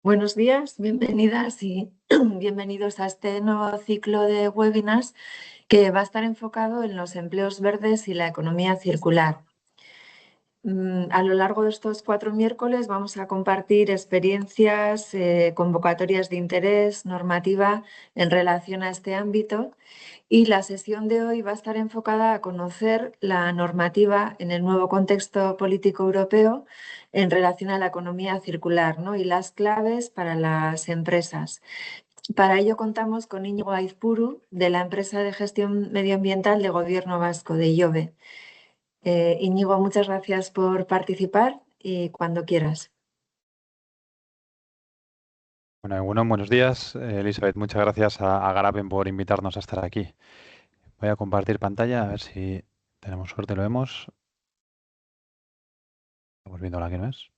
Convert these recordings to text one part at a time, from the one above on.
Buenos días, bienvenidas y bienvenidos a este nuevo ciclo de webinars que va a estar enfocado en los empleos verdes y la economía circular. A lo largo de estos 4 miércoles vamos a compartir experiencias, convocatorias de interés, normativa en relación a este ámbito. Y la sesión de hoy va a estar enfocada a conocer la normativa en el nuevo contexto político europeo en relación a la economía circular, ¿no? Y las claves para las empresas. Para ello contamos con Íñigo Aizpuru, de la empresa de gestión medioambiental de Gobierno Vasco, de IOBE. Íñigo, muchas gracias por participar y cuando quieras. Bueno, buenos días, Elizabeth. Muchas gracias a Garapen por invitarnos a estar aquí. Voy a compartir pantalla, a ver si tenemos suerte, lo vemos. Estamos viendo la que no es.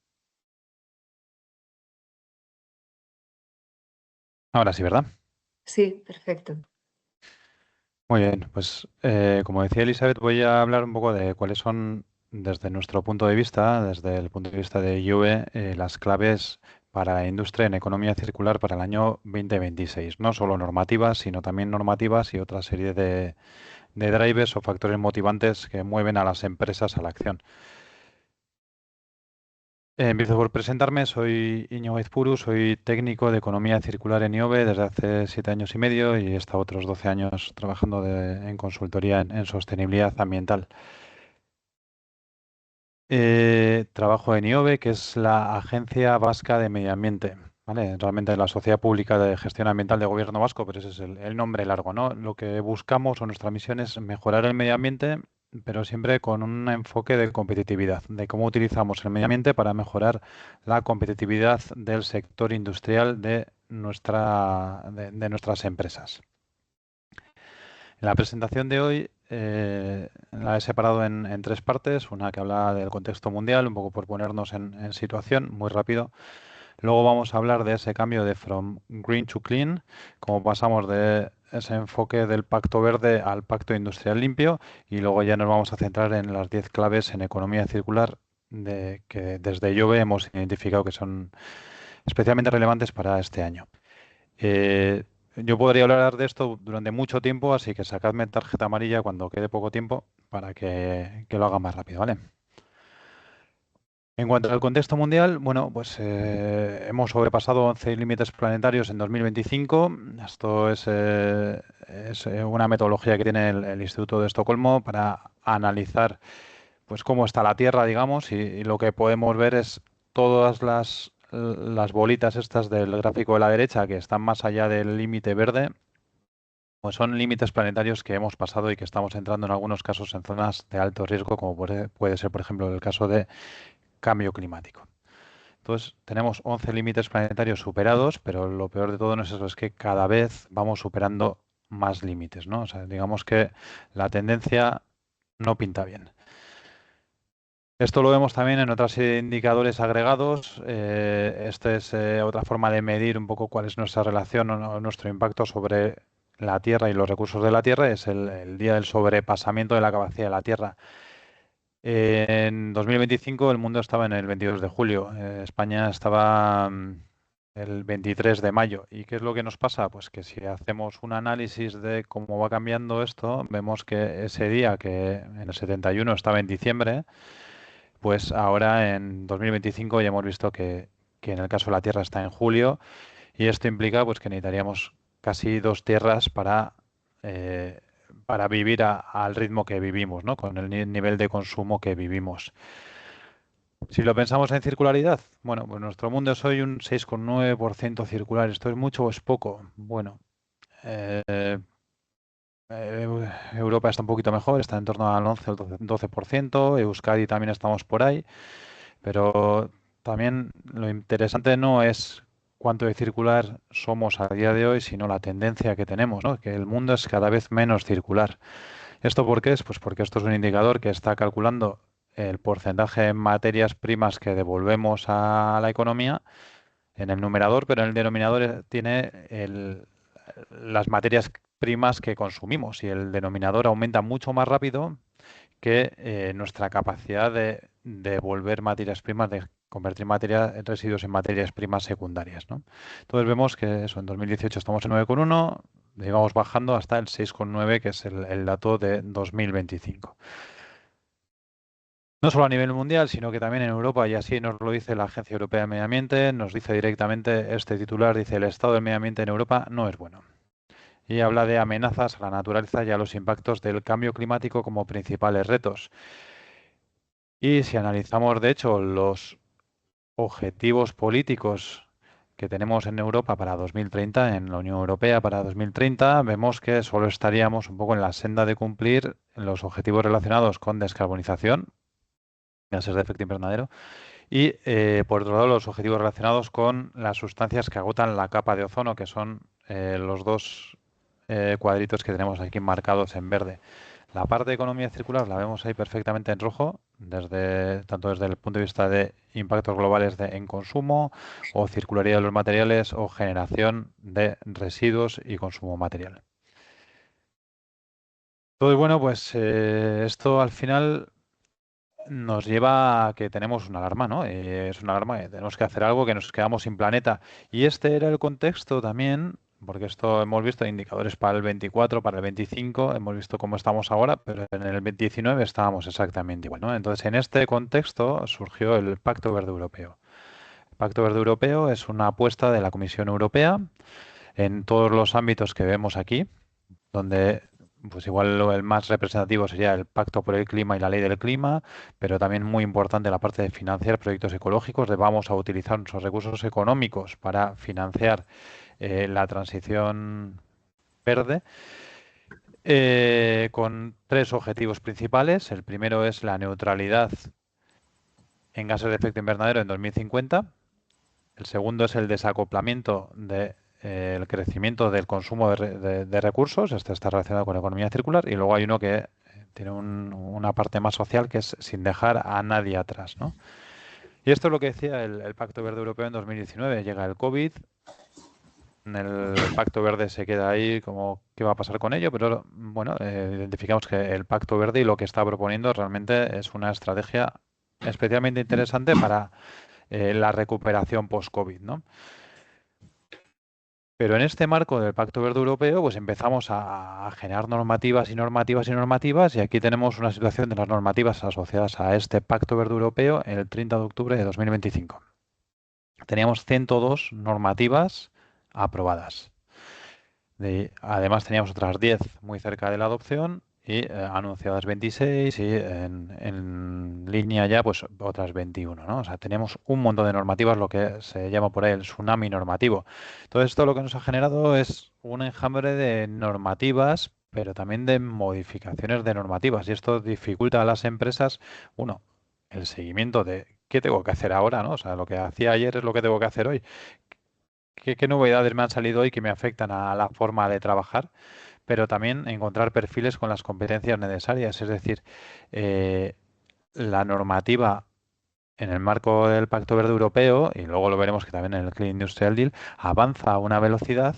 Ahora sí, ¿verdad? Sí, perfecto. Muy bien, pues como decía Elizabeth, voy a hablar un poco de cuáles son, desde nuestro punto de vista, desde el punto de vista de IUE, las claves para la industria en economía circular para el año 2026. No solo normativas, sino también normativas y otra serie de drivers o factores motivantes que mueven a las empresas a la acción. Empiezo por presentarme, soy Íñigo Aizpuru, soy técnico de economía circular en IOBE desde hace 7 años y medio y he estado otros 12 años trabajando en consultoría en sostenibilidad ambiental. Trabajo en IOBE, que es la Agencia Vasca de Medio Ambiente, ¿vale? Realmente la Sociedad Pública de Gestión Ambiental de Gobierno Vasco, pero ese es el nombre largo, ¿no? Lo que buscamos o nuestra misión es mejorar el medio ambiente, pero siempre con un enfoque de competitividad, de cómo utilizamos el medio ambiente para mejorar la competitividad del sector industrial de nuestras empresas. En la presentación de hoy la he separado en tres partes, una que habla del contexto mundial, un poco por ponernos en situación, muy rápido. Luego vamos a hablar de ese cambio de From Green to Clean, cómo pasamos de ese enfoque del Pacto Verde al Pacto Industrial Limpio, y luego ya nos vamos a centrar en las 10 claves en economía circular que desde IOBE hemos identificado que son especialmente relevantes para este año. Eh, yo podría hablar de esto durante mucho tiempo, así que sacadme tarjeta amarilla cuando quede poco tiempo para que lo haga más rápido, ¿vale? En cuanto al contexto mundial, bueno, pues hemos sobrepasado 11 límites planetarios en 2025. Esto es una metodología que tiene el Instituto de Estocolmo para analizar pues cómo está la Tierra, digamos, y lo que podemos ver es todas las bolitas estas del gráfico de la derecha que están más allá del límite verde, pues son límites planetarios que hemos pasado y que estamos entrando en algunos casos en zonas de alto riesgo, como puede ser, por ejemplo, el caso de cambio climático. Entonces, tenemos 11 límites planetarios superados, pero lo peor de todo no es eso, es que cada vez vamos superando más límites, ¿no? O sea, digamos que la tendencia no pinta bien. Esto lo vemos también en otras indicadores agregados. Esta es otra forma de medir un poco cuál es nuestra relación o nuestro impacto sobre la Tierra y los recursos de la Tierra. Es el día del sobrepasamiento de la capacidad de la Tierra. En 2025 el mundo estaba en el 22 de julio. España estaba el 23 de mayo. ¿Y qué es lo que nos pasa? Pues que si hacemos un análisis de cómo va cambiando esto, vemos que ese día que en el 71 estaba en diciembre, pues ahora en 2025 ya hemos visto que en el caso de la Tierra está en julio y esto implica pues que necesitaríamos casi 2 tierras eh, para vivir al ritmo que vivimos, ¿no? Con el nivel de consumo que vivimos. Si lo pensamos en circularidad, bueno, pues nuestro mundo es hoy un 6,9% circular. ¿Esto es mucho o es poco? Bueno, eh, Europa está un poquito mejor, está en torno al 11 o 12%. Euskadi también estamos por ahí. Pero también lo interesante no es cuánto de circular somos a día de hoy, sino la tendencia que tenemos, ¿no? Que el mundo es cada vez menos circular. ¿Esto por qué es? Pues porque esto es un indicador que está calculando el porcentaje en materias primas que devolvemos a la economía en el numerador, pero en el denominador tiene las materias primas que consumimos y el denominador aumenta mucho más rápido que nuestra capacidad de devolver materias primas convertir residuos en materias primas secundarias, ¿no? Entonces vemos que eso, en 2018 estamos en 9,1, íbamos bajando hasta el 6,9, que es el dato de 2025. No solo a nivel mundial, sino que también en Europa, y así nos lo dice la Agencia Europea de Medio Ambiente, nos dice directamente este titular, dice: el estado del medio ambiente en Europa no es bueno. Y habla de amenazas a la naturaleza y a los impactos del cambio climático como principales retos. Y si analizamos, de hecho, los objetivos políticos que tenemos en Europa para 2030, en la Unión Europea para 2030, vemos que solo estaríamos un poco en la senda de cumplir los objetivos relacionados con descarbonización, gases de efecto invernadero, y por otro lado los objetivos relacionados con las sustancias que agotan la capa de ozono, que son los dos cuadritos que tenemos aquí marcados en verde. La parte de economía circular la vemos ahí perfectamente en rojo, tanto desde el punto de vista de impactos globales en consumo, o circularidad de los materiales, o generación de residuos y consumo material. Entonces, bueno, pues esto al final nos lleva a que tenemos una alarma, ¿no? Es una alarma que tenemos que hacer algo, que nos quedamos sin planeta. Y este era el contexto también, porque esto hemos visto indicadores para el 24, para el 25, hemos visto cómo estamos ahora, pero en el 19 estábamos exactamente igual, ¿no? Entonces, en este contexto surgió el Pacto Verde Europeo. El Pacto Verde Europeo es una apuesta de la Comisión Europea en todos los ámbitos que vemos aquí, donde pues igual el más representativo sería el Pacto por el Clima y la Ley del Clima, pero también muy importante la parte de financiar proyectos ecológicos, de vamos a utilizar nuestros recursos económicos para financiar la transición verde, con tres objetivos principales. El primero es la neutralidad en gases de efecto invernadero en 2050. El segundo es el desacoplamiento el crecimiento del consumo de recursos. Este está relacionado con la economía circular. Y luego hay uno que tiene una parte más social, que es sin dejar a nadie atrás, ¿no? Y esto es lo que decía el Pacto Verde Europeo en 2019. Llega el COVID, el Pacto Verde se queda ahí como qué va a pasar con ello, pero bueno, identificamos que el Pacto Verde y lo que está proponiendo realmente es una estrategia especialmente interesante para la recuperación post-COVID, ¿no? Pero en este marco del Pacto Verde Europeo, pues empezamos a generar normativas y normativas y normativas, y aquí tenemos una situación de las normativas asociadas a este Pacto Verde Europeo el 30 de octubre de 2025. Teníamos 102 normativas aprobadas. Además teníamos otras 10 muy cerca de la adopción y anunciadas 26, y en línea ya pues otras 21, ¿no? O sea, tenemos un montón de normativas, lo que se llama por ahí el tsunami normativo. Todo esto lo que nos ha generado es un enjambre de normativas, pero también de modificaciones de normativas, y esto dificulta a las empresas, uno, el seguimiento de qué tengo que hacer ahora, ¿no? O sea, lo que hacía ayer es lo que tengo que hacer hoy. ¿Qué novedades me han salido hoy que me afectan a la forma de trabajar? Pero también encontrar perfiles con las competencias necesarias. Es decir, eh, la normativa en el marco del Pacto Verde Europeo, y luego lo veremos que también en el Clean Industrial Deal, avanza a una velocidad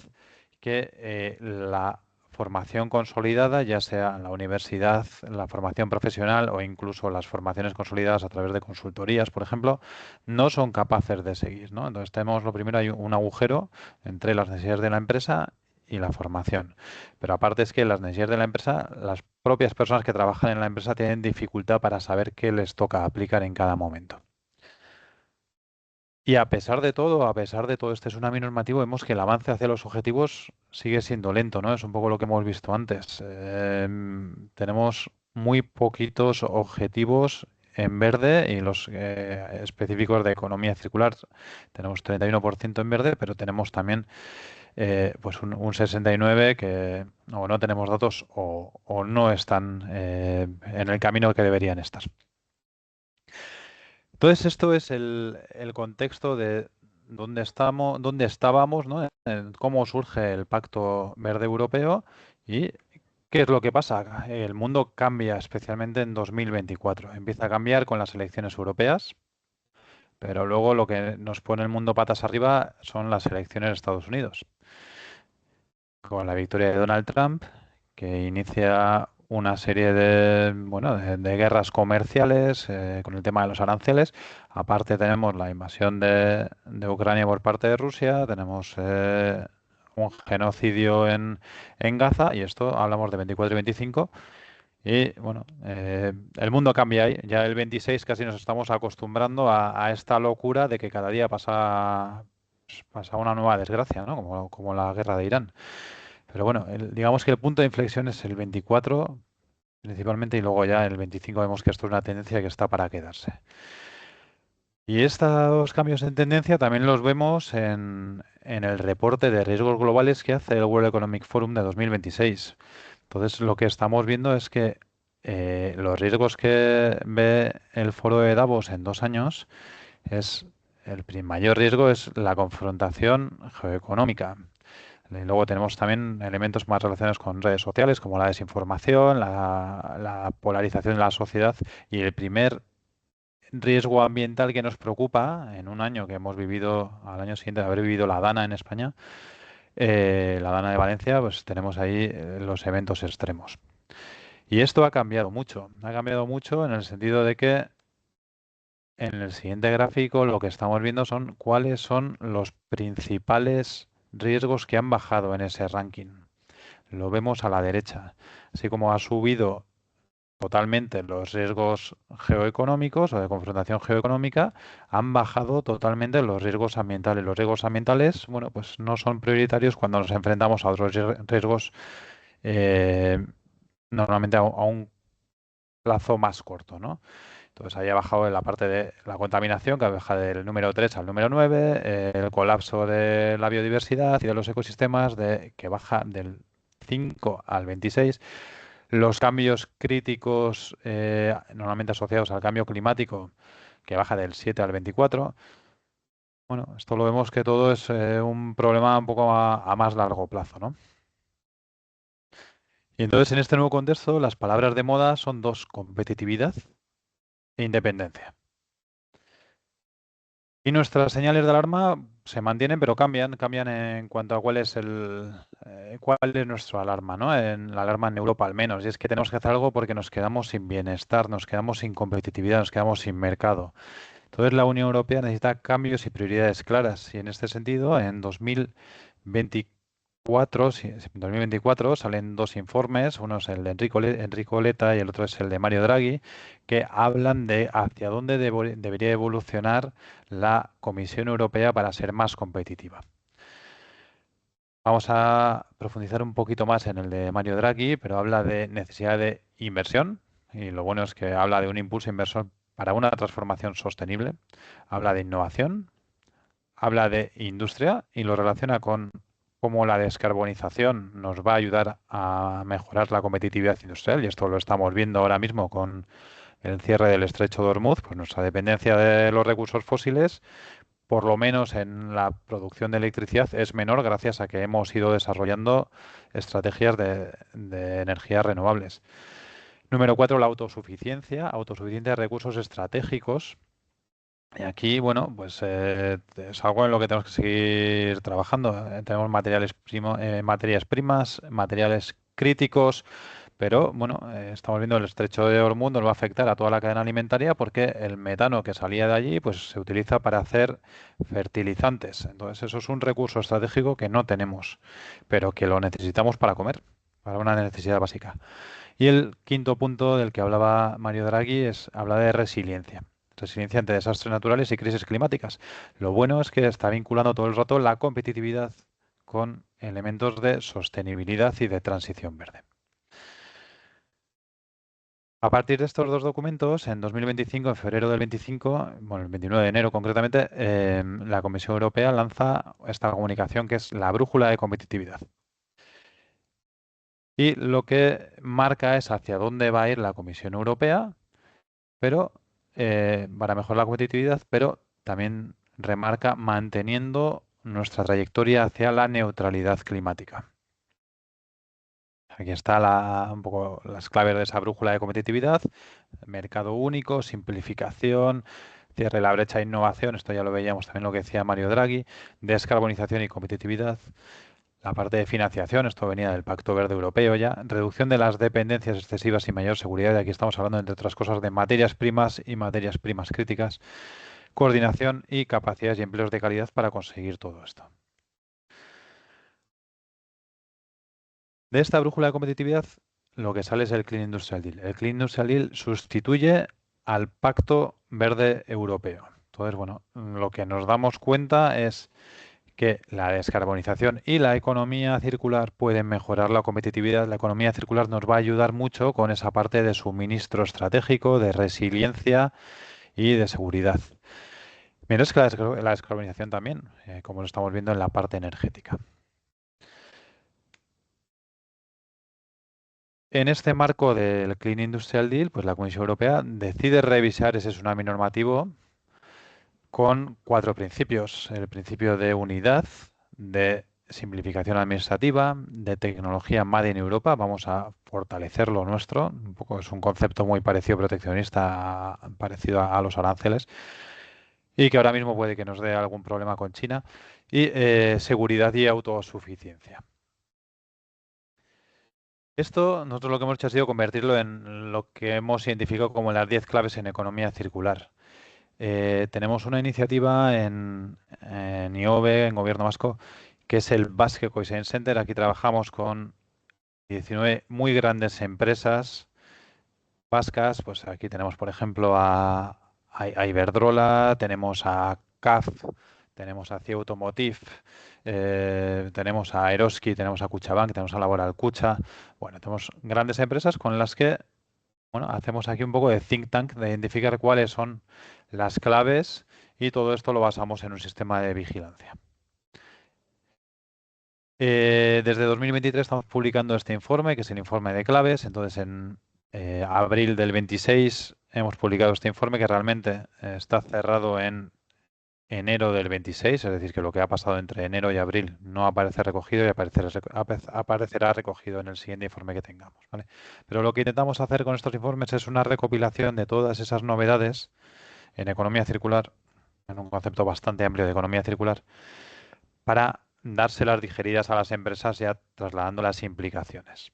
que la formación consolidada, ya sea en la universidad, la formación profesional o incluso las formaciones consolidadas a través de consultorías, por ejemplo, no son capaces de seguir, ¿no? Entonces tenemos, lo primero, hay un agujero entre las necesidades de la empresa y la formación. Pero aparte es que las necesidades de la empresa, las propias personas que trabajan en la empresa tienen dificultad para saber qué les toca aplicar en cada momento. Y a pesar de todo este tsunami normativo, vemos que el avance hacia los objetivos sigue siendo lento, ¿no? Es un poco lo que hemos visto antes. Tenemos muy poquitos objetivos en verde, y los específicos de economía circular. Tenemos 31% en verde, pero tenemos también pues un 69% que o no tenemos datos o no están en el camino que deberían estar. Entonces, esto es el contexto de dónde estábamos, ¿no? Cómo surge el Pacto Verde Europeo y qué es lo que pasa. El mundo cambia, especialmente en 2024. Empieza a cambiar con las elecciones europeas, pero luego lo que nos pone el mundo patas arriba son las elecciones de Estados Unidos, con la victoria de Donald Trump, que inicia una serie de, bueno, de guerras comerciales con el tema de los aranceles. Aparte tenemos la invasión de Ucrania por parte de Rusia, tenemos un genocidio en Gaza y esto hablamos de 24 y 25. Y bueno, el mundo cambia ahí. Ya el 26 casi nos estamos acostumbrando a esta locura de que cada día pasa una nueva desgracia, ¿no? Como la guerra de Irán. Pero bueno, digamos que el punto de inflexión es el 24 principalmente y luego ya el 25 vemos que esto es una tendencia que está para quedarse. Y estos cambios en tendencia también los vemos en el reporte de riesgos globales que hace el World Economic Forum de 2026. Entonces, lo que estamos viendo es que los riesgos que ve el foro de Davos en 2 años es mayor riesgo es la confrontación geoeconómica. Y luego tenemos también elementos más relacionados con redes sociales, como la desinformación, la polarización de la sociedad y el primer riesgo ambiental que nos preocupa en un año que hemos vivido, al año siguiente de haber vivido la Dana en España, la Dana de Valencia, pues tenemos ahí los eventos extremos. Y esto ha cambiado mucho en el sentido de que en el siguiente gráfico lo que estamos viendo son cuáles son los principales riesgos que han bajado en ese ranking. Lo vemos a la derecha, así como ha subido totalmente los riesgos geoeconómicos o de confrontación geoeconómica, han bajado totalmente los riesgos ambientales. Los riesgos ambientales, bueno, pues no son prioritarios cuando nos enfrentamos a otros riesgos eh, normalmente a un plazo más corto, ¿no? Entonces ahí ha bajado en la parte de la contaminación, que baja del número 3 al número 9, el colapso de la biodiversidad y de los ecosistemas, que baja del 5 al 26. Los cambios críticos normalmente asociados al cambio climático, que baja del 7 al 24. Bueno, esto lo vemos que todo es un problema un poco a más largo plazo, ¿no? Y entonces en este nuevo contexto las palabras de moda son dos: competitividad e independencia. Y nuestras señales de alarma se mantienen, pero cambian en cuanto a cuál es nuestra alarma, ¿no? En la alarma en Europa al menos. Y es que tenemos que hacer algo porque nos quedamos sin bienestar, nos quedamos sin competitividad, nos quedamos sin mercado. Entonces la Unión Europea necesita cambios y prioridades claras. Y en este sentido, en 2024, en 2024 salen dos informes, uno es el de Enrico Letta y el otro es el de Mario Draghi, que hablan de hacia dónde debería evolucionar la Comisión Europea para ser más competitiva. Vamos a profundizar un poquito más en el de Mario Draghi, pero habla de necesidad de inversión y lo bueno es que habla de un impulso inversor para una transformación sostenible, habla de innovación, habla de industria y lo relaciona con cómo la descarbonización nos va a ayudar a mejorar la competitividad industrial y esto lo estamos viendo ahora mismo con el cierre del estrecho de Hormuz, pues nuestra dependencia de los recursos fósiles por lo menos en la producción de electricidad, es menor gracias a que hemos ido desarrollando estrategias de energías renovables. Número 4, la autosuficiencia de recursos estratégicos. Y aquí, bueno, pues es algo en lo que tenemos que seguir trabajando. Tenemos materias primas, materiales críticos, pero bueno, estamos viendo el estrecho de Hormuz nos va a afectar a toda la cadena alimentaria porque el metano que salía de allí pues se utiliza para hacer fertilizantes. Entonces eso es un recurso estratégico que no tenemos, pero que lo necesitamos para comer, para una necesidad básica. Y el quinto punto del que hablaba Mario Draghi habla de resiliencia. Resiliencia ante desastres naturales y crisis climáticas. Lo bueno es que está vinculando todo el rato la competitividad con elementos de sostenibilidad y de transición verde. A partir de estos dos documentos, en 2025, en febrero del 25, bueno, el 29 de enero concretamente, la Comisión Europea lanza esta comunicación que es la brújula de competitividad. Y lo que marca es hacia dónde va a ir la Comisión Europea, pero para mejorar la competitividad, pero también remarca manteniendo nuestra trayectoria hacia la neutralidad climática. Aquí está un poco las claves de esa brújula de competitividad: mercado único, simplificación, cierre de la brecha de innovación, esto ya lo veíamos también lo que decía Mario Draghi, descarbonización y competitividad, la parte de financiación, esto venía del Pacto Verde Europeo ya, reducción de las dependencias excesivas y mayor seguridad, y aquí estamos hablando, entre otras cosas, de materias primas y materias primas críticas, coordinación y capacidades y empleos de calidad para conseguir todo esto. De esta brújula de competitividad, lo que sale es el Clean Industrial Deal. El Clean Industrial Deal sustituye al Pacto Verde Europeo. Entonces, bueno, lo que nos damos cuenta es que la descarbonización y la economía circular pueden mejorar la competitividad. La economía circular nos va a ayudar mucho con esa parte de suministro estratégico, de resiliencia y de seguridad. Menos que la descarbonización también, como lo estamos viendo en la parte energética. En este marco del Clean Industrial Deal, pues la Comisión Europea decide revisar ese tsunami normativo con 4 principios. El principio de unidad, de simplificación administrativa, de tecnología Made in Europa. Vamos a fortalecer lo nuestro. Un poco es un concepto muy parecido proteccionista, parecido a los aranceles, y que ahora mismo puede que nos dé algún problema con China. Y seguridad y autosuficiencia. Esto, nosotros lo que hemos hecho ha sido convertirlo en lo que hemos identificado como las 10 claves en economía circular. Tenemos una iniciativa en IOBE, en Gobierno Vasco, que es el Basque Cohesion Center. Aquí trabajamos con 19 muy grandes empresas vascas. Pues aquí tenemos, por ejemplo, a Iberdrola, tenemos a CAF, tenemos a CIE Automotive, tenemos a Eroski, tenemos a Kutxabank, tenemos a Laboral Kutxa. Bueno, tenemos grandes empresas con las que, bueno, hacemos aquí un poco de think tank, de identificar cuáles son las claves, y todo esto lo basamos en un sistema de vigilancia. Desde 2023 estamos publicando este informe, que es el informe de claves. Entonces, en abril del 26 hemos publicado este informe, que realmente está cerrado en enero del 26, es decir, que lo que ha pasado entre enero y abril no aparece recogido y aparecerá recogido en el siguiente informe que tengamos, ¿vale? Pero lo que intentamos hacer con estos informes es una recopilación de todas esas novedades en economía circular, en un concepto bastante amplio de economía circular, para dárselas digeridas a las empresas, ya trasladando las implicaciones.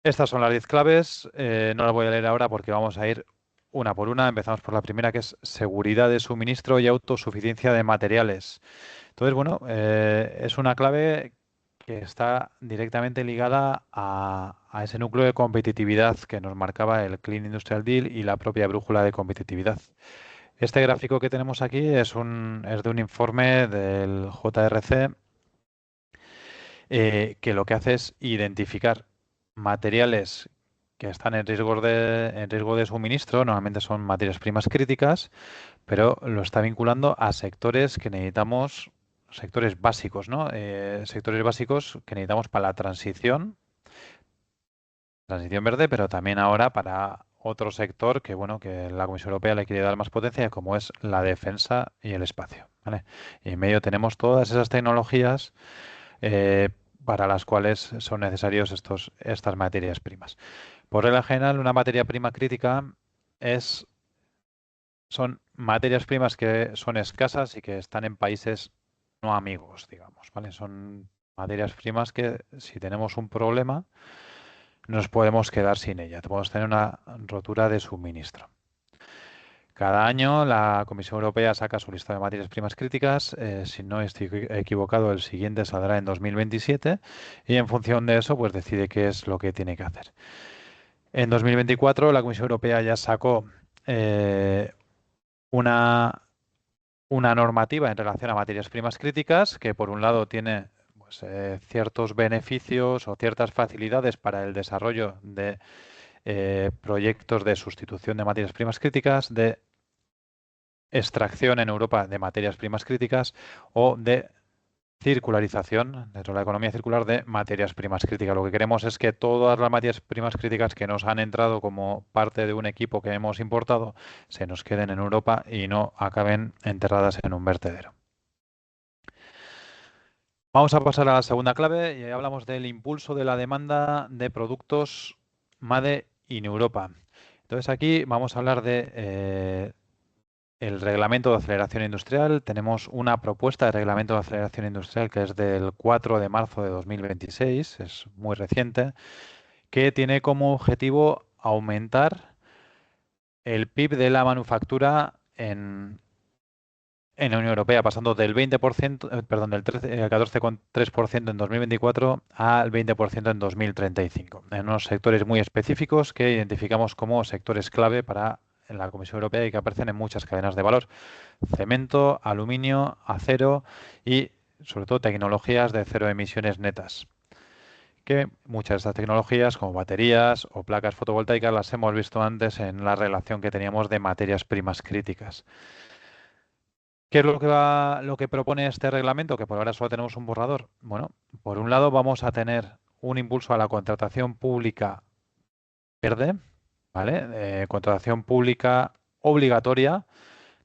Estas son las 10 claves. No las voy a leer ahora porque vamos a ir una por una. Empezamos por la primera, que es seguridad de suministro y autosuficiencia de materiales. Entonces, bueno, es una clave que está directamente ligada a ese núcleo de competitividad que nos marcaba el Clean Industrial Deal y la propia brújula de competitividad. Este gráfico que tenemos aquí es de un informe del JRC, que lo que hace es identificar materiales que están en riesgo de suministro. Normalmente son materias primas críticas, pero lo está vinculando a sectores que necesitamos, sectores básicos, ¿no? Sectores básicos que necesitamos para la transición verde, pero también ahora para otro sector que, bueno, que la Comisión Europea le quiere dar más potencia, como es la defensa y el espacio, ¿vale? Y en medio tenemos todas esas tecnologías eh, para las cuales son necesarios estas materias primas. Por regla general, una materia prima crítica son materias primas que son escasas y que están en países no amigos, digamos, ¿vale? Son materias primas que, si tenemos un problema, nos podemos quedar sin ella. Podemos tener una rotura de suministro. Cada año la Comisión Europea saca su lista de materias primas críticas. Si no estoy equivocado, el siguiente saldrá en 2027, y en función de eso, pues decide qué es lo que tiene que hacer. En 2024 la Comisión Europea ya sacó una normativa en relación a materias primas críticas, que por un lado tiene, pues, ciertos beneficios o ciertas facilidades para el desarrollo de proyectos de sustitución de materias primas críticas, de extracción en Europa de materias primas críticas, o de circularización dentro de la economía circular de materias primas críticas. Lo que queremos es que todas las materias primas críticas que nos han entrado como parte de un equipo que hemos importado se nos queden en Europa y no acaben enterradas en un vertedero. Vamos a pasar a la segunda clave y hablamos del impulso de la demanda de productos Made in Europa. Entonces aquí vamos a hablar de el reglamento de aceleración industrial. Tenemos una propuesta de reglamento de aceleración industrial que es del 4 de marzo de 2026, es muy reciente, que tiene como objetivo aumentar el PIB de la manufactura en la Unión Europea, pasando del 20%, perdón, del 14,3% en 2024 al 20% en 2035, en unos sectores muy específicos que identificamos como sectores clave para la Comisión Europea y que aparecen en muchas cadenas de valor: cemento, aluminio, acero y, sobre todo, tecnologías de cero emisiones netas. Que muchas de estas tecnologías, como baterías o placas fotovoltaicas, las hemos visto antes en la relación que teníamos de materias primas críticas. ¿Qué es lo que propone este reglamento? Que por ahora solo tenemos un borrador. Bueno, por un lado vamos a tener un impulso a la contratación pública verde, ¿vale? Contratación pública obligatoria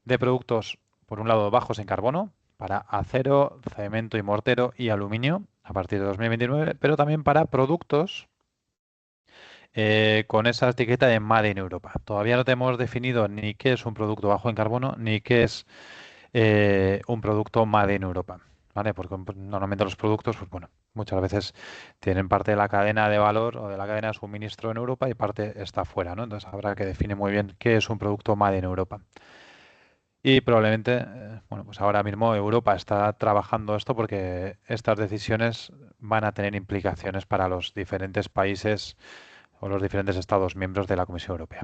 de productos, por un lado, bajos en carbono, para acero, cemento y mortero y aluminio a partir de 2029, pero también para productos con esa etiqueta de Made in Europa. Todavía no tenemos definido ni qué es un producto bajo en carbono, ni qué es un producto Made in Europa, ¿vale? Porque normalmente los productos, pues bueno, muchas veces tienen parte de la cadena de valor o de la cadena de suministro en Europa y parte está fuera, ¿no? Entonces habrá que definir muy bien qué es un producto Made in Europa. Y probablemente, bueno, pues ahora mismo Europa está trabajando esto porque estas decisiones van a tener implicaciones para los diferentes países o los diferentes Estados miembros de la Comisión Europea.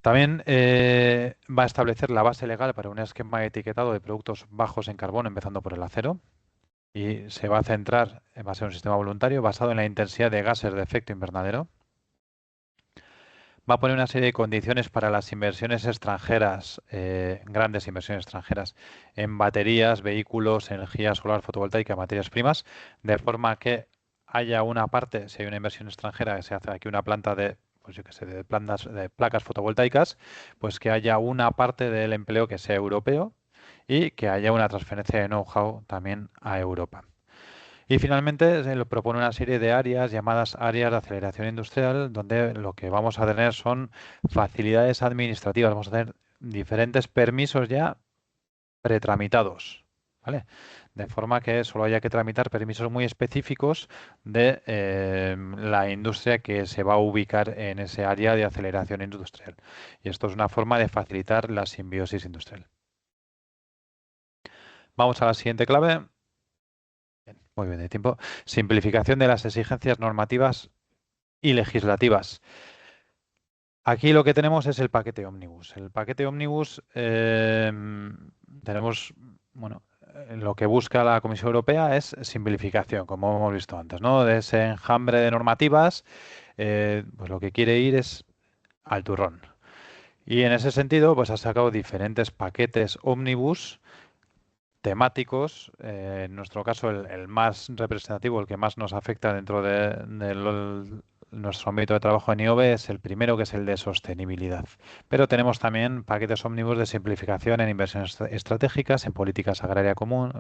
También va a establecer la base legal para un esquema etiquetado de productos bajos en carbono, empezando por el acero, y se va a centrar, va a ser un sistema voluntario basado en la intensidad de gases de efecto invernadero. Va a poner una serie de condiciones para las inversiones extranjeras, grandes inversiones extranjeras, en baterías, vehículos, energía solar, fotovoltaica, materias primas, de forma que haya una parte, si hay una inversión extranjera, que se hace aquí una planta de, pues yo qué sé, de placas fotovoltaicas, pues que haya una parte del empleo que sea europeo y que haya una transferencia de know-how también a Europa. Y finalmente se le propone una serie de áreas llamadas áreas de aceleración industrial, donde lo que vamos a tener son facilidades administrativas. Vamos a tener diferentes permisos ya pretramitados, ¿vale? De forma que solo haya que tramitar permisos muy específicos de la industria que se va a ubicar en ese área de aceleración industrial. Y esto es una forma de facilitar la simbiosis industrial. Vamos a la siguiente clave. Muy bien, de tiempo. Simplificación de las exigencias normativas y legislativas. Aquí lo que tenemos es el paquete Omnibus. El paquete Omnibus tenemos, bueno, lo que busca la Comisión Europea es simplificación, como hemos visto antes, ¿no? De ese enjambre de normativas, pues lo que quiere ir es al turrón. Y en ese sentido, pues ha sacado diferentes paquetes Omnibus temáticos. En nuestro caso, el más representativo, el que más nos afecta dentro de nuestro ámbito de trabajo en IOBE es el primero, que es el de sostenibilidad. Pero tenemos también paquetes ómnibus de simplificación en inversiones estratégicas, en política agraria común,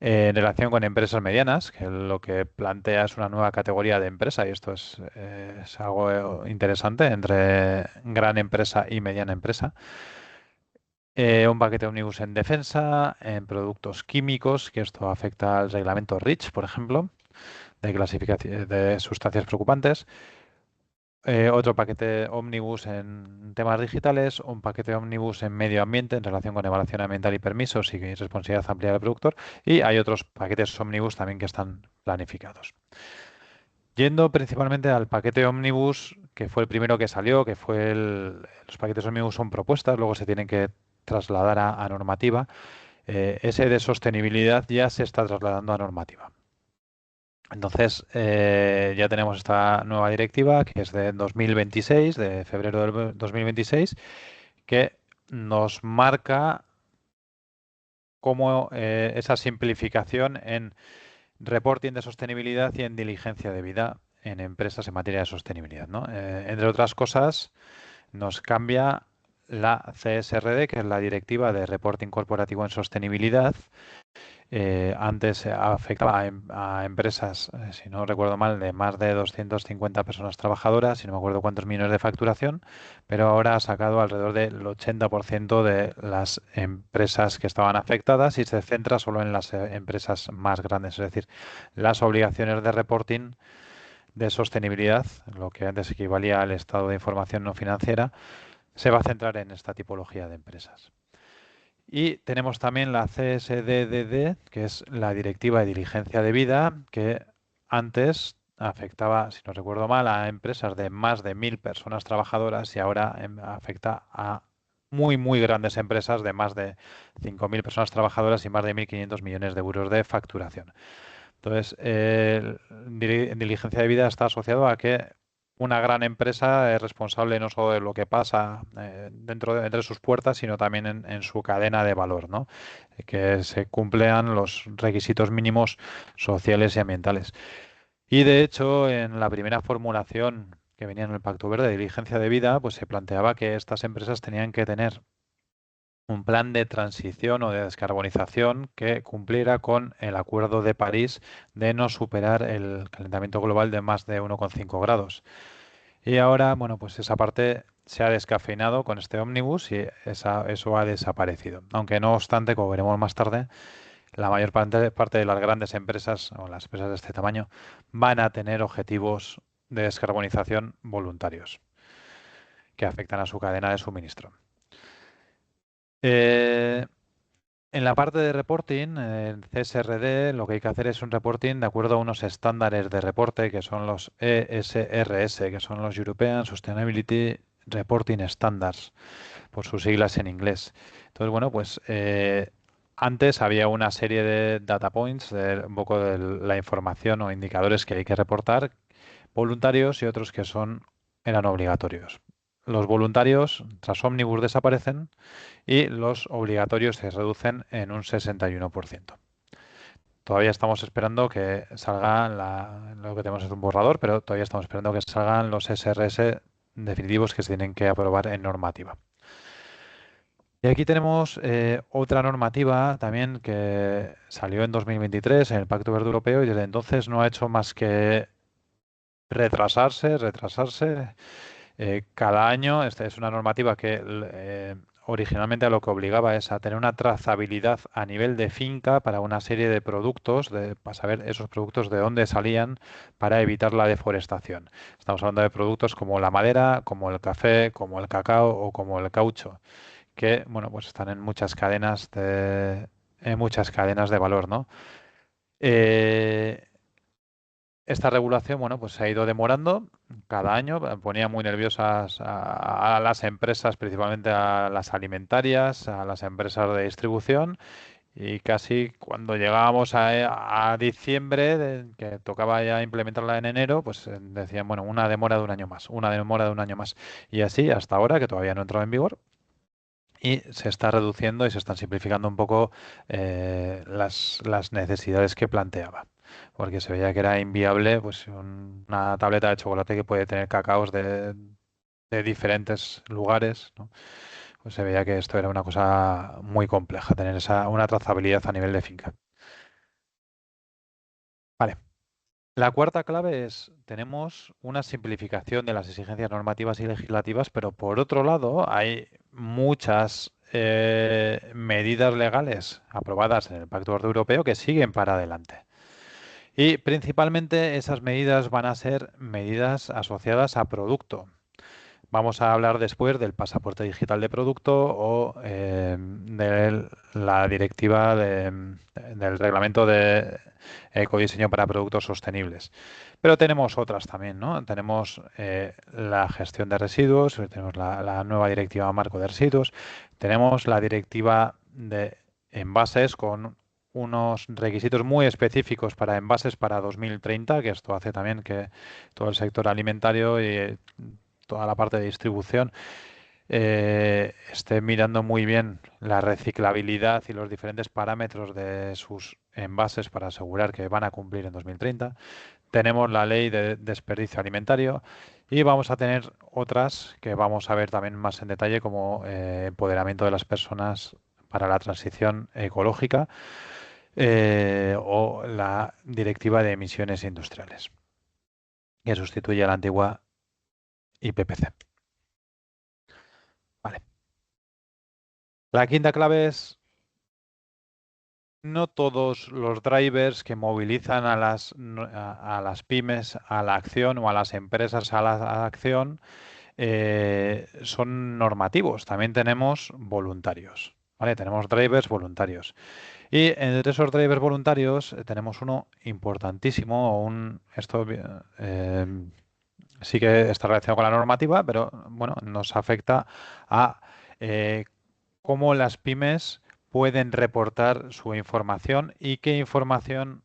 en relación con empresas medianas, que lo que plantea es una nueva categoría de empresa, y esto es algo interesante entre gran empresa y mediana empresa. Un paquete ómnibus en defensa, en productos químicos, que esto afecta al reglamento REACH, por ejemplo, de clasificación de sustancias preocupantes. Otro paquete ómnibus en temas digitales, un paquete ómnibus en medio ambiente en relación con evaluación ambiental y permisos y responsabilidad ampliada del productor. Y hay otros paquetes ómnibus también que están planificados. Yendo principalmente al paquete ómnibus, que fue el primero que salió, los paquetes ómnibus son propuestas, luego se tienen que trasladar a normativa. Ese de sostenibilidad ya se está trasladando a normativa. Entonces, ya tenemos esta nueva directiva, que es de 2026, de febrero de 2026, que nos marca cómo esa simplificación en reporting de sostenibilidad y en diligencia debida en empresas en materia de sostenibilidad, ¿no? Entre otras cosas, nos cambia la CSRD, que es la Directiva de Reporting Corporativo en Sostenibilidad, Antes afectaba a empresas, si no recuerdo mal, de más de 250 personas trabajadoras y no me acuerdo cuántos millones de facturación, pero ahora ha sacado alrededor del 80% de las empresas que estaban afectadas y se centra solo en las empresas más grandes. Es decir, las obligaciones de reporting de sostenibilidad, lo que antes equivalía al estado de información no financiera, se va a centrar en esta tipología de empresas. Y tenemos también la CSDDD, que es la Directiva de Diligencia Debida, que antes afectaba, si no recuerdo mal, a empresas de más de 1.000 personas trabajadoras y ahora afecta a muy grandes empresas de más de 5.000 personas trabajadoras y más de 1.500 millones de euros de facturación. Entonces, diligencia de vida está asociado a que una gran empresa es responsable no solo de lo que pasa entre sus puertas, sino también en su cadena de valor, ¿no? Que se cumplan los requisitos mínimos sociales y ambientales. Y de hecho, en la primera formulación que venía en el Pacto Verde de diligencia de vida, pues se planteaba que estas empresas tenían que tener un plan de transición o de descarbonización que cumpliera con el Acuerdo de París de no superar el calentamiento global de más de 1,5 grados. Y ahora, bueno, pues esa parte se ha descafeinado con este ómnibus y eso ha desaparecido. Aunque no obstante, como veremos más tarde, la mayor parte de las grandes empresas o las empresas de este tamaño van a tener objetivos de descarbonización voluntarios que afectan a su cadena de suministro. Eh, En la parte de reporting, en CSRD, lo que hay que hacer es un reporting de acuerdo a unos estándares de reporte que son los ESRS, que son los European Sustainability Reporting Standards, por sus siglas en inglés. Entonces, bueno, pues antes había una serie de data points, un poco de la información o indicadores que hay que reportar, voluntarios y otros que eran obligatorios. Los voluntarios, tras Omnibus, desaparecen y los obligatorios se reducen en un 61%. Todavía estamos esperando que salgan, lo que tenemos es un borrador, pero todavía estamos esperando que salgan los SRS definitivos que se tienen que aprobar en normativa. Y aquí tenemos otra normativa también que salió en 2023 en el Pacto Verde Europeo y desde entonces no ha hecho más que retrasarse. Cada año, esta es una normativa que originalmente a lo que obligaba es a tener una trazabilidad a nivel de finca para una serie de productos, para saber esos productos de dónde salían para evitar la deforestación. Estamos hablando de productos como la madera, como el café, como el cacao o como el caucho, que bueno, pues están en muchas cadenas de valor, ¿no? Eh, Esta regulación, bueno, pues se ha ido demorando cada año, ponía muy nerviosas a las empresas, principalmente a las alimentarias, a las empresas de distribución, y casi cuando llegábamos a diciembre, que tocaba ya implementarla en enero, pues decían, bueno, una demora de un año más, una demora de un año más. Y así hasta ahora, que todavía no ha entrado en vigor, y se está reduciendo y se están simplificando un poco las necesidades que planteaba. Porque se veía que era inviable pues una tableta de chocolate que puede tener cacaos de diferentes lugares, ¿no? Pues se veía que esto era una cosa muy compleja, tener una trazabilidad a nivel de finca. Vale. La cuarta clave es, tenemos una simplificación de las exigencias normativas y legislativas, pero por otro lado hay muchas medidas legales aprobadas en el Pacto Verde Europeo que siguen para adelante. Y principalmente esas medidas van a ser medidas asociadas a producto. Vamos a hablar después del pasaporte digital de producto o de la directiva del reglamento de ecodiseño para productos sostenibles. Pero tenemos otras también, ¿no? Tenemos la gestión de residuos, tenemos la nueva directiva marco de residuos, tenemos la directiva de envases con unos requisitos muy específicos para envases para 2030, que esto hace también que todo el sector alimentario y toda la parte de distribución esté mirando muy bien la reciclabilidad y los diferentes parámetros de sus envases para asegurar que van a cumplir en 2030. Tenemos la ley de desperdicio alimentario y vamos a tener otras que vamos a ver también más en detalle como empoderamiento de las personas para la transición ecológica. o la Directiva de Emisiones Industriales, que sustituye a la antigua IPPC. Vale. La quinta clave es: no todos los drivers que movilizan a las pymes a la acción o a las empresas a la acción son normativos. También tenemos voluntarios. ¿Vale? Tenemos drivers voluntarios. Y entre esos drivers voluntarios tenemos uno importantísimo. Esto sí que está relacionado con la normativa, pero bueno, nos afecta a eh, cómo las pymes pueden reportar su información y qué información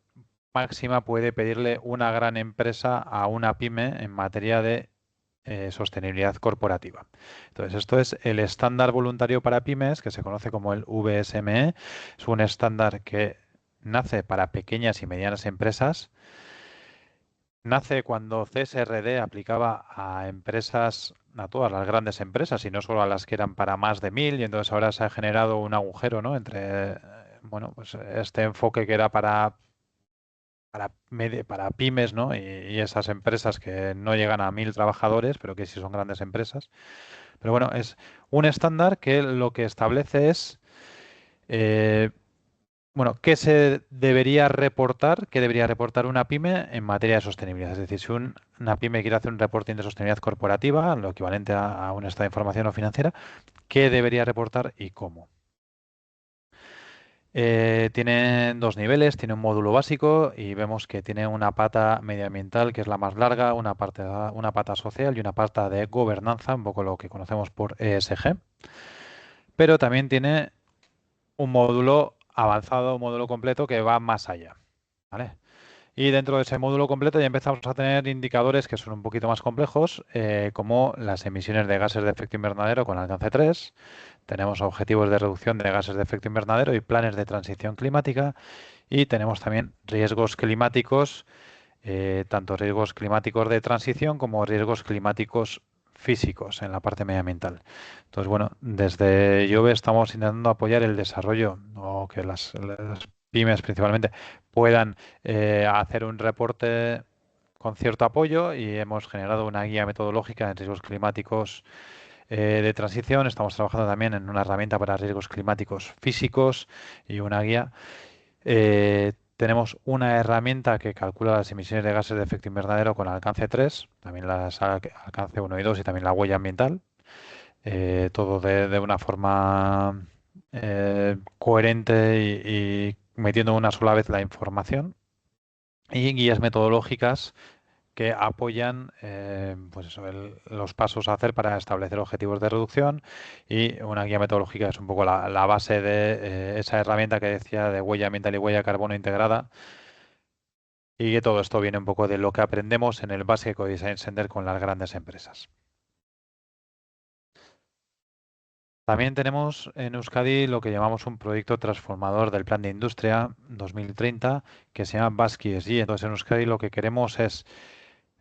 máxima puede pedirle una gran empresa a una pyme en materia de sostenibilidad corporativa. Entonces, esto es el estándar voluntario para pymes, que se conoce como el VSME. Es un estándar que nace para pequeñas y medianas empresas. Nace cuando CSRD aplicaba a empresas, a todas las grandes empresas y no solo a las que eran para más de 1000, y entonces ahora se ha generado un agujero, ¿no? Entre, bueno, pues este enfoque que era para pymes, ¿no? Y esas empresas que no llegan a 1000 trabajadores, pero que sí son grandes empresas. Pero bueno, es un estándar que lo que establece es, eh, bueno, qué se debería reportar, qué debería reportar una pyme en materia de sostenibilidad. Es decir, si una pyme quiere hacer un reporting de sostenibilidad corporativa, lo equivalente a un estado de información o financiera, qué debería reportar y cómo. Tiene dos niveles, tiene un módulo básico y vemos que tiene una pata medioambiental que es la más larga, una pata social y una pata de gobernanza, un poco lo que conocemos por ESG, pero también tiene un módulo avanzado, un módulo completo que va más allá. ¿Vale? Y dentro de ese módulo completo ya empezamos a tener indicadores que son un poquito más complejos, como las emisiones de gases de efecto invernadero con alcance 3. Tenemos objetivos de reducción de gases de efecto invernadero y planes de transición climática. Y tenemos también riesgos climáticos, tanto riesgos climáticos de transición como riesgos climáticos físicos en la parte medioambiental. Entonces, bueno, desde Jove estamos intentando apoyar el desarrollo o que las pymes principalmente puedan hacer un reporte con cierto apoyo y hemos generado una guía metodológica en riesgos climáticos de transición. Estamos trabajando también en una herramienta para riesgos climáticos físicos y una guía. Tenemos una herramienta que calcula las emisiones de gases de efecto invernadero con alcance 3, también las alcance 1 y 2 y también la huella ambiental. Todo de una forma coherente y metiendo una sola vez la información. Y guías metodológicas que apoyan pues eso, los pasos a hacer para establecer objetivos de reducción, y una guía metodológica es un poco la base de esa herramienta que decía de huella ambiental y huella de carbono integrada, y que todo esto viene un poco de lo que aprendemos en el Basque Ecodesign Center con las grandes empresas. También tenemos en Euskadi lo que llamamos un proyecto transformador del Plan de Industria 2030 que se llama Basque ESG. Entonces en Euskadi lo que queremos es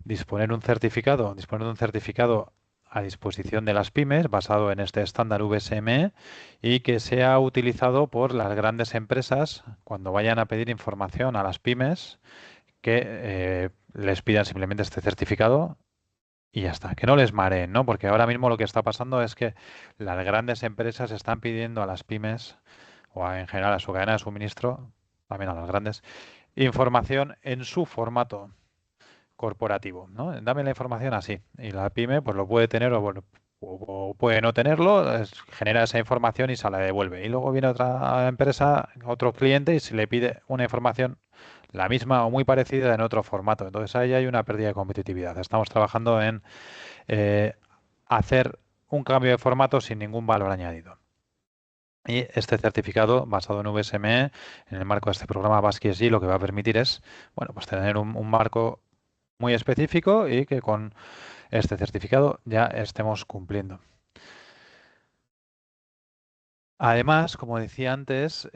disponer de un certificado a disposición de las pymes basado en este estándar VSME y que sea utilizado por las grandes empresas cuando vayan a pedir información a las pymes, que les pidan simplemente este certificado y ya está, que no les mareen, ¿no? Porque ahora mismo lo que está pasando es que las grandes empresas están pidiendo a las pymes o en general a su cadena de suministro, también a las grandes, información en su formato corporativo, ¿no? Dame la información así. Y la pyme pues lo puede tener o, bueno, o puede no tenerlo, genera esa información y se la devuelve. Y luego viene otra empresa, otro cliente y se le pide una información la misma o muy parecida en otro formato. Entonces ahí hay una pérdida de competitividad. Estamos trabajando en eh, hacer un cambio de formato sin ningún valor añadido. Y este certificado basado en VSME, en el marco de este programa Basque ESG, lo que va a permitir es, bueno, pues tener un marco muy específico y que con este certificado ya estemos cumpliendo. Además, como decía antes,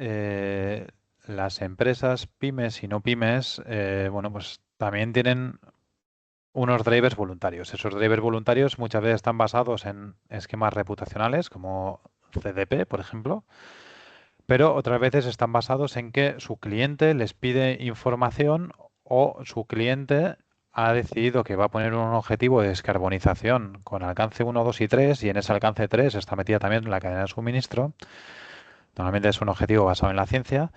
las empresas pymes y no pymes, bueno, pues también tienen unos drivers voluntarios. Esos drivers voluntarios muchas veces están basados en esquemas reputacionales como CDP, por ejemplo, pero otras veces están basados en que su cliente les pide información o su cliente ha decidido que va a poner un objetivo de descarbonización con alcance 1, 2 y 3 y en ese alcance 3 está metida también la cadena de suministro. Normalmente es un objetivo basado en la ciencia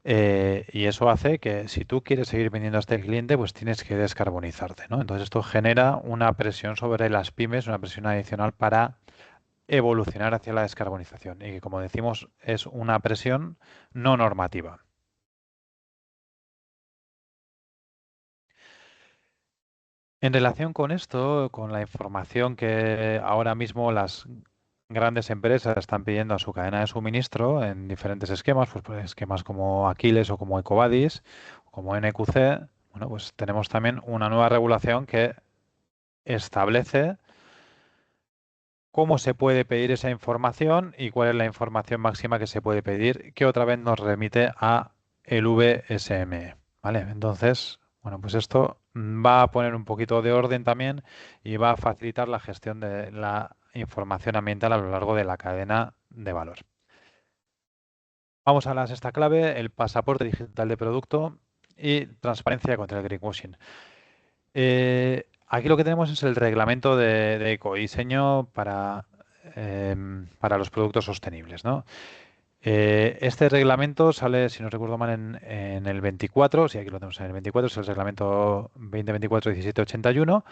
y eso hace que si tú quieres seguir vendiendo a este cliente, pues tienes que descarbonizarte, ¿no? Entonces esto genera una presión sobre las pymes, una presión adicional para evolucionar hacia la descarbonización y que, como decimos, es una presión no normativa. En relación con esto, con la información que ahora mismo las grandes empresas están pidiendo a su cadena de suministro en diferentes esquemas, pues esquemas como Aquiles o como EcoVadis, o como NQC, bueno, pues tenemos también una nueva regulación que establece cómo se puede pedir esa información y cuál es la información máxima que se puede pedir, que otra vez nos remite a el VSME, ¿vale? Entonces, bueno, pues esto va a poner un poquito de orden también y va a facilitar la gestión de la información ambiental a lo largo de la cadena de valor. Vamos a la sexta clave, el pasaporte digital de producto y transparencia contra el greenwashing. Aquí lo que tenemos es el reglamento de ecodiseño para los productos sostenibles, ¿no? Este reglamento sale, si no recuerdo mal, en el 24, sí, aquí lo tenemos en el 24, es el reglamento 2024-1781,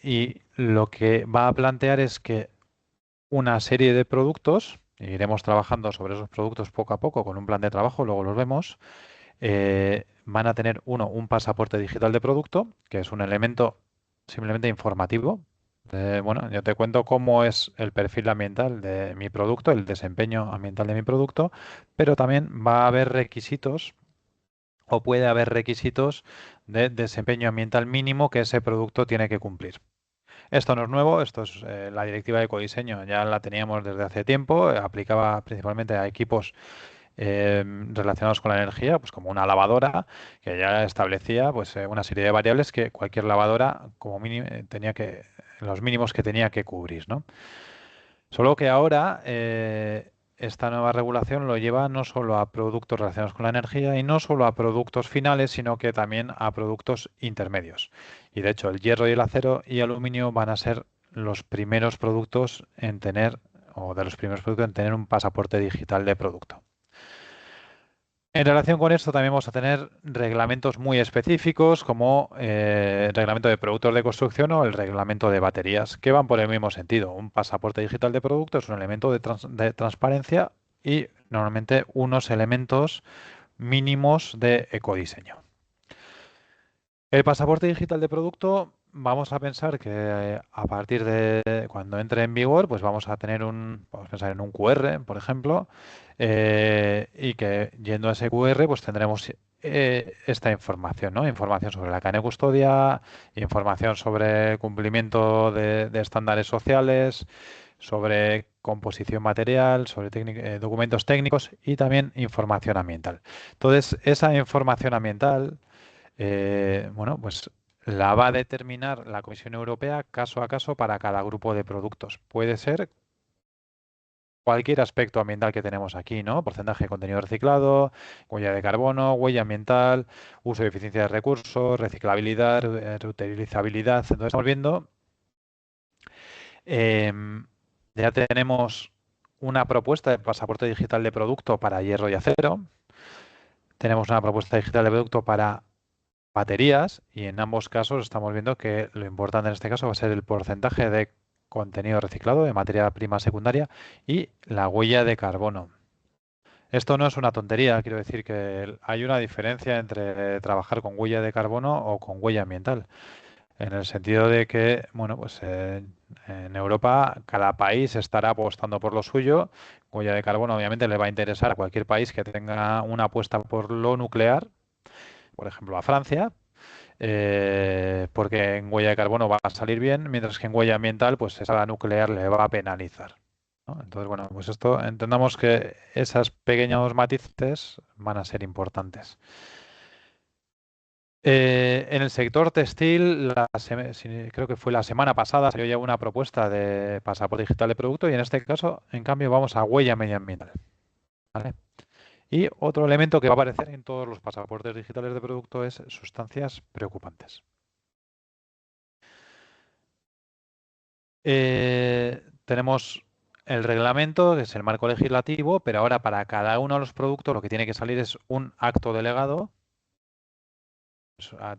y lo que va a plantear es que una serie de productos, iremos trabajando sobre esos productos poco a poco con un plan de trabajo, luego los vemos, van a tener un pasaporte digital de producto, que es un elemento simplemente informativo. Bueno, yo te cuento cómo es el perfil ambiental de mi producto, el desempeño ambiental de mi producto, pero también va a haber requisitos o puede haber requisitos de desempeño ambiental mínimo que ese producto tiene que cumplir. Esto no es nuevo, esto es la directiva de ecodiseño, ya la teníamos desde hace tiempo, aplicaba principalmente a equipos relacionados con la energía, pues como una lavadora que ya establecía pues una serie de variables que cualquier lavadora como mínimo tenía que los mínimos que tenía que cubrir, ¿no? Solo que ahora esta nueva regulación lo lleva no solo a productos relacionados con la energía y no solo a productos finales, sino que también a productos intermedios. Y de hecho, el hierro y el acero y aluminio van a ser los primeros productos en tener, o de los primeros productos en tener un pasaporte digital de producto. En relación con esto también vamos a tener reglamentos muy específicos como el reglamento de productos de construcción o el reglamento de baterías, que van por el mismo sentido. Un pasaporte digital de producto es un elemento de transparencia y normalmente unos elementos mínimos de ecodiseño. El pasaporte digital de producto, vamos a pensar que a partir de cuando entre en vigor, pues vamos a tener vamos a pensar en un QR, por ejemplo, y que yendo a ese QR, pues tendremos esta información, ¿no? Información sobre la cadena de custodia, información sobre cumplimiento de estándares sociales, sobre composición material, sobre documentos técnicos y también información ambiental. Entonces, esa información ambiental bueno, pues la va a determinar la Comisión Europea caso a caso para cada grupo de productos. Puede ser cualquier aspecto ambiental que tenemos aquí, ¿no? Porcentaje de contenido reciclado, huella de carbono, huella ambiental, uso y eficiencia de recursos, reciclabilidad, reutilizabilidad. Entonces estamos viendo, em, ya tenemos una propuesta de pasaporte digital de producto para hierro y acero. Tenemos una propuesta digital de producto para baterías y en ambos casos estamos viendo que lo importante en este caso va a ser el porcentaje de contenido reciclado de materia prima secundaria y la huella de carbono. Esto no es una tontería, quiero decir que hay una diferencia entre trabajar con huella de carbono o con huella ambiental, en el sentido de que, bueno, pues en Europa cada país estará apostando por lo suyo. Huella de carbono obviamente le va a interesar a cualquier país que tenga una apuesta por lo nuclear, por ejemplo a Francia, porque en huella de carbono va a salir bien, mientras que en huella ambiental, pues esa nuclear le va a penalizar, ¿no? Entonces, bueno, pues esto entendamos que esos pequeños matices van a ser importantes. En el sector textil, creo que fue la semana pasada, salió ya una propuesta de pasaporte digital de producto y en este caso, en cambio, vamos a huella medioambiental. ¿vale? Y otro elemento que va a aparecer en todos los pasaportes digitales de producto es sustancias preocupantes. Tenemos el reglamento, que es el marco legislativo, pero ahora para cada uno de los productos lo que tiene que salir es un acto delegado.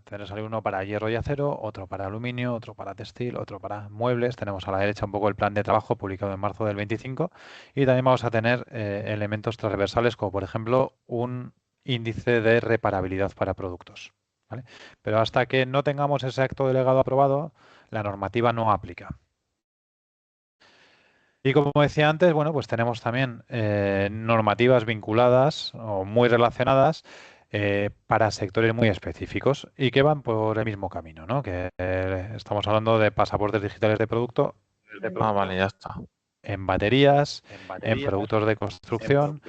Tener salir uno para hierro y acero, otro para aluminio, otro para textil, otro para muebles. Tenemos a la derecha un poco el plan de trabajo publicado en marzo del 25 y también vamos a tener elementos transversales como por ejemplo un índice de reparabilidad para productos, ¿vale? Pero hasta que no tengamos ese acto delegado aprobado, la normativa no aplica. Y como decía antes, bueno, pues tenemos también normativas vinculadas o muy relacionadas para sectores muy específicos y que van por el mismo camino, ¿no? Que estamos hablando de pasaportes digitales de producto Ah, vale, ya está. en baterías, en productos de construcción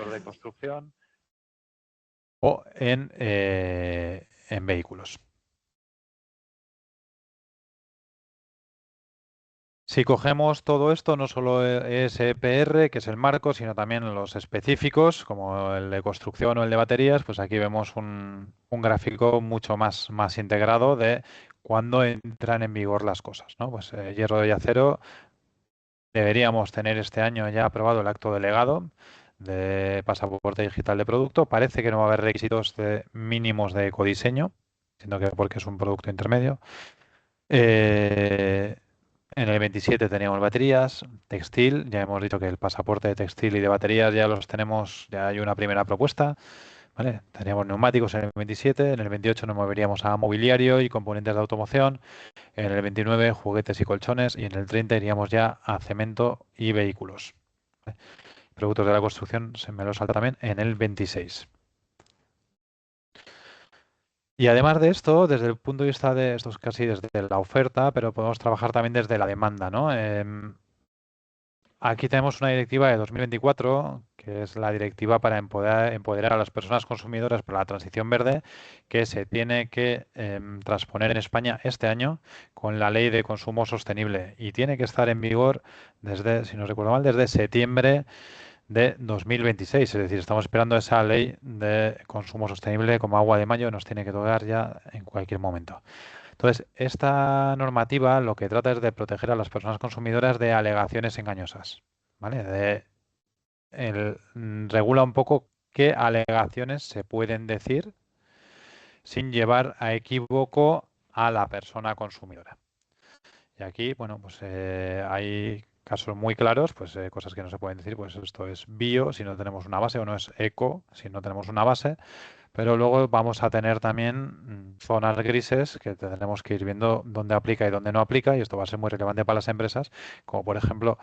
o en vehículos. Si cogemos todo esto, no solo es EPR, que es el marco, sino también los específicos, como el de construcción o el de baterías, pues aquí vemos un gráfico mucho más integrado de cuándo entran en vigor las cosas, ¿no? Pues hierro y acero deberíamos tener este año ya aprobado el acto delegado de pasaporte digital de producto. Parece que no va a haber requisitos mínimos de ecodiseño, siendo que porque es un producto intermedio. Eh, en el 27 teníamos baterías, textil, ya hemos dicho que el pasaporte de textil y de baterías ya los tenemos, ya hay una primera propuesta, ¿vale? Teníamos neumáticos en el 27, en el 28 nos moveríamos a mobiliario y componentes de automoción, en el 29 juguetes y colchones y en el 30 iríamos ya a cemento y vehículos, ¿vale? Productos de la construcción se me lo salta también en el 26. Y además de esto, desde el punto de vista de esto es casi desde la oferta, pero podemos trabajar también desde la demanda, ¿no? Aquí tenemos una directiva de 2024, que es la directiva para empoderar a las personas consumidoras para la transición verde, que se tiene que transponer en España este año con la Ley de Consumo Sostenible y tiene que estar en vigor desde, si no recuerdo mal, desde septiembre de 2026. Es decir, estamos esperando esa Ley de Consumo Sostenible como agua de mayo, nos tiene que tocar ya en cualquier momento. Entonces, esta normativa lo que trata es de proteger a las personas consumidoras de alegaciones engañosas, ¿vale? Regula un poco qué alegaciones se pueden decir sin llevar a equívoco a la persona consumidora. Y aquí, bueno, pues hay casos muy claros, pues cosas que no se pueden decir, pues esto es bio si no tenemos una base o no es eco si no tenemos una base. Pero luego vamos a tener también zonas grises que tendremos que ir viendo dónde aplica y dónde no aplica, y esto va a ser muy relevante para las empresas, como por ejemplo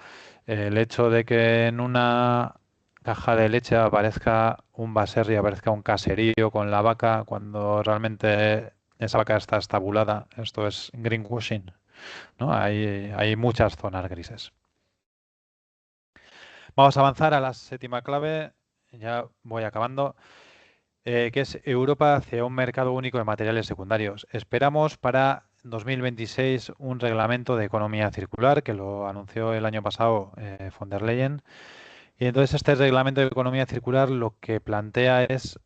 el hecho de que en una caja de leche aparezca un baserri, aparezca un caserío con la vaca, cuando realmente esa vaca está estabulada. Esto es greenwashing, ¿no? Hay muchas zonas grises. Vamos a avanzar a la séptima clave, ya voy acabando. Que es Europa hacia un mercado único de materiales secundarios. Esperamos para 2026 un reglamento de economía circular que lo anunció el año pasado von der Leyen. Y entonces este reglamento de economía circular lo que plantea es,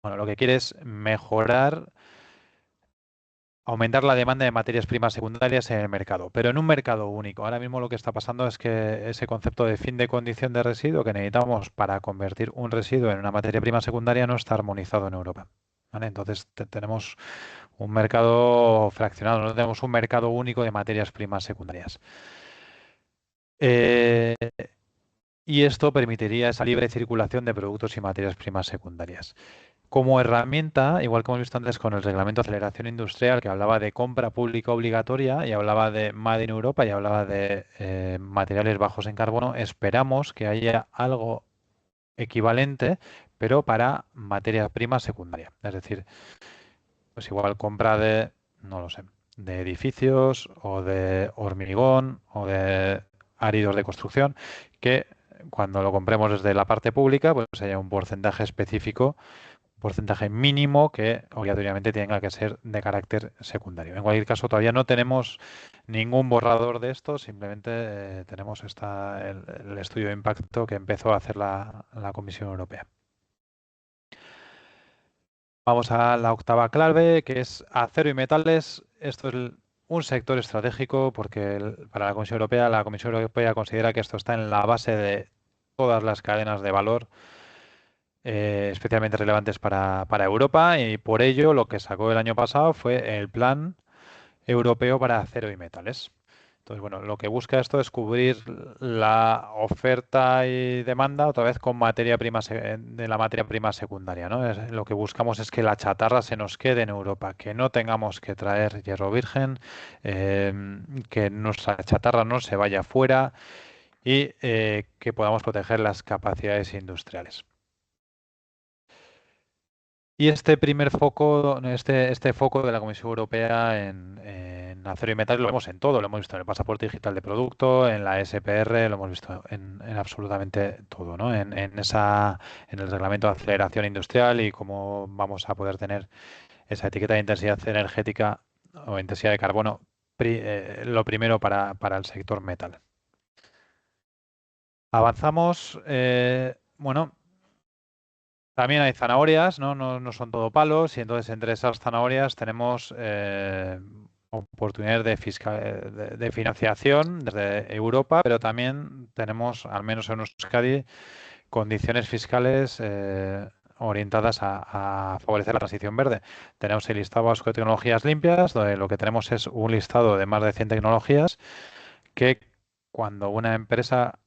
bueno, lo que quiere es mejorar, aumentar la demanda de materias primas secundarias en el mercado, pero en un mercado único. Ahora mismo lo que está pasando es que ese concepto de fin de condición de residuo que necesitamos para convertir un residuo en una materia prima secundaria no está armonizado en Europa, ¿vale? Entonces tenemos un mercado fraccionado, no tenemos un mercado único de materias primas secundarias. Eh, y esto permitiría esa libre circulación de productos y materias primas secundarias. Como herramienta, igual que hemos visto antes con el Reglamento de Aceleración Industrial, que hablaba de compra pública obligatoria y hablaba de Made in Europa y hablaba de materiales bajos en carbono, esperamos que haya algo equivalente, pero para materia prima secundaria. Es decir, pues igual compra de, no lo sé, de edificios o de hormigón o de áridos de construcción, que cuando lo compremos desde la parte pública, pues haya un porcentaje específico porcentaje mínimo que obligatoriamente tenga que ser de carácter secundario. En cualquier caso, todavía no tenemos ningún borrador de esto, simplemente tenemos el estudio de impacto que empezó a hacer la Comisión Europea. Vamos a la octava clave, que es acero y metales. Esto es un sector estratégico porque para la Comisión Europea considera que esto está en la base de todas las cadenas de valor, especialmente relevantes para Europa, y por ello lo que sacó el año pasado fue el Plan Europeo para Acero y Metales. Entonces, bueno, lo que busca esto es cubrir la oferta y demanda otra vez con materia prima de la materia prima secundaria, ¿no? Lo que buscamos es que la chatarra se nos quede en Europa, que no tengamos que traer hierro virgen, eh, que nuestra chatarra no se vaya fuera y que podamos proteger las capacidades industriales. Y este primer foco, este foco de la Comisión Europea en acero y metal lo vemos en todo, lo hemos visto en el pasaporte digital de producto, en la SPR, lo hemos visto en absolutamente todo, ¿no? En el reglamento de aceleración industrial y cómo vamos a poder tener esa etiqueta de intensidad energética o intensidad de carbono, lo primero para el sector metal. Avanzamos, bueno. También hay zanahorias, ¿no? No son todo palos, y entonces entre esas zanahorias tenemos oportunidades de financiación desde Europa, pero también tenemos, al menos en Euskadi, condiciones fiscales orientadas a favorecer la transición verde. Tenemos el listado vasco de tecnologías limpias, donde lo que tenemos es un listado de más de 100 tecnologías que cuando una empresa